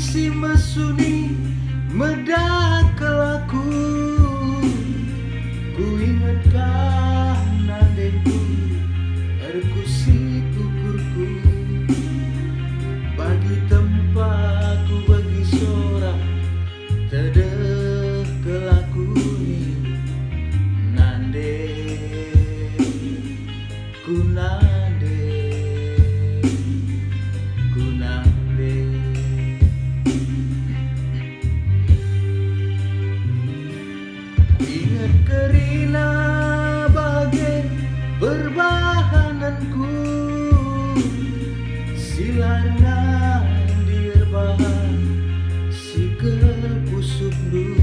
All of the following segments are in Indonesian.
si mesuni medak kelaku. Ku ingatkan adekku, erku si kukurku. Bagi tempatku bagi sorak tedeh kelaku ni nande ku nande ku nande. Ingat kerina bagai berbahananku, silarna dirbahan si kepusuk du,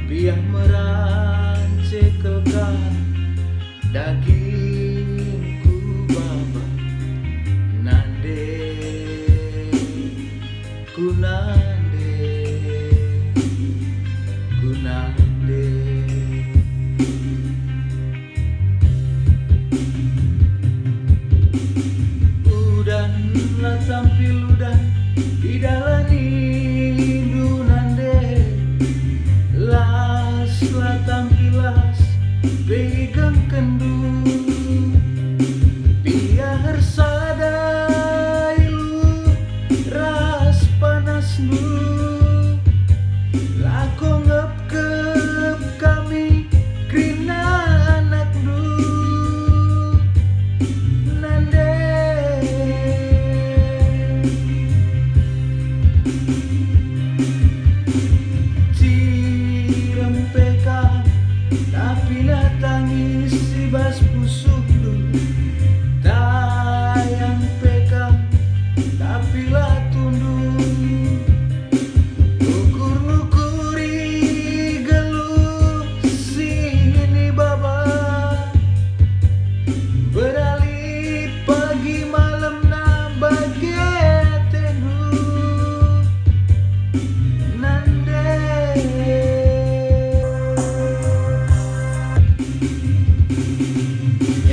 biar merancekelkan dagingku baba nande ku nande ku nande. Udan lah tampil udan idalani du nande, las lah tampilas pegang kendu, biar sadai lu ras panas lu. Lako ngep-ngep kami krina anak du nande. Cirempeka tapi nak tangis si bas pusuk lu, tayang peka tapi lah tunduk. Ukur-ukuri geluh sini baba, beralih pagi malam na bagai tendu nande.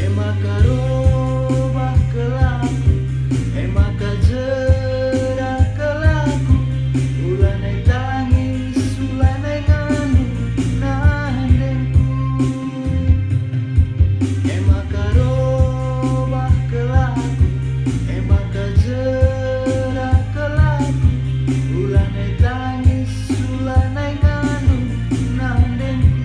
Emaka robah kelaku, emaka jerak kelaku, ulanai tangis, ulanai nganu nandengku. Emaka robah kelaku, emaka jerak kelaku, ulanai tangis, ulanai nganu nandengku.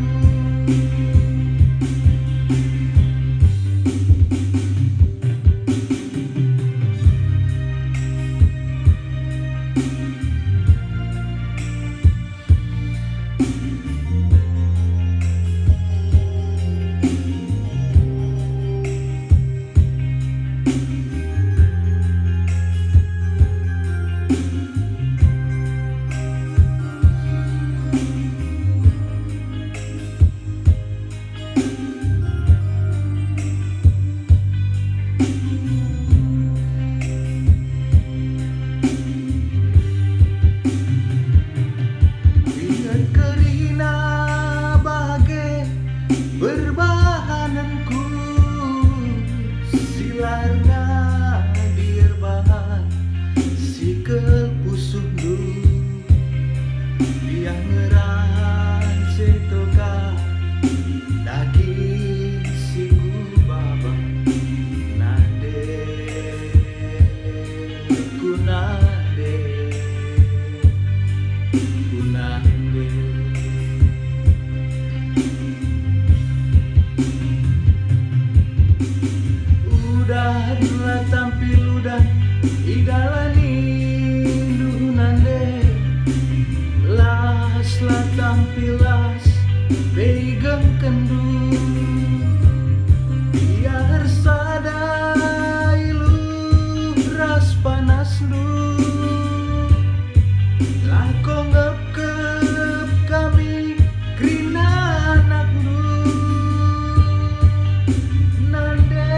Ingat kerina bagai berbahananku, silarna dirbahan si kepusuk du, biar ngerancekelkan daging si kubaba nande ku nande ku nande. Udah lah tampil udah idalani du nande, las lah tampilas pegang kendu, biar sadai lu ras panas lu. Lako ngep-ngep kami krina anak lu nande.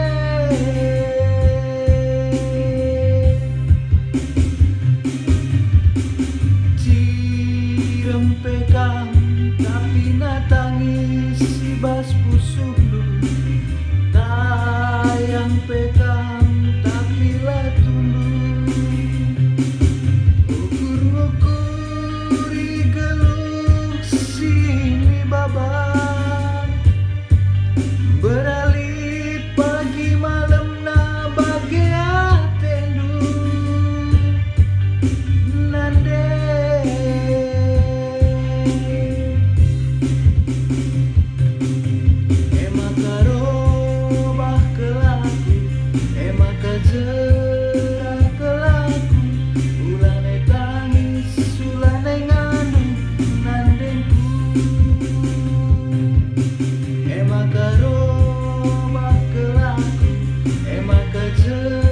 Cirempekang tapi na tangis si bas pusuk lu, tayang pekang tapi lah tunduk. saja.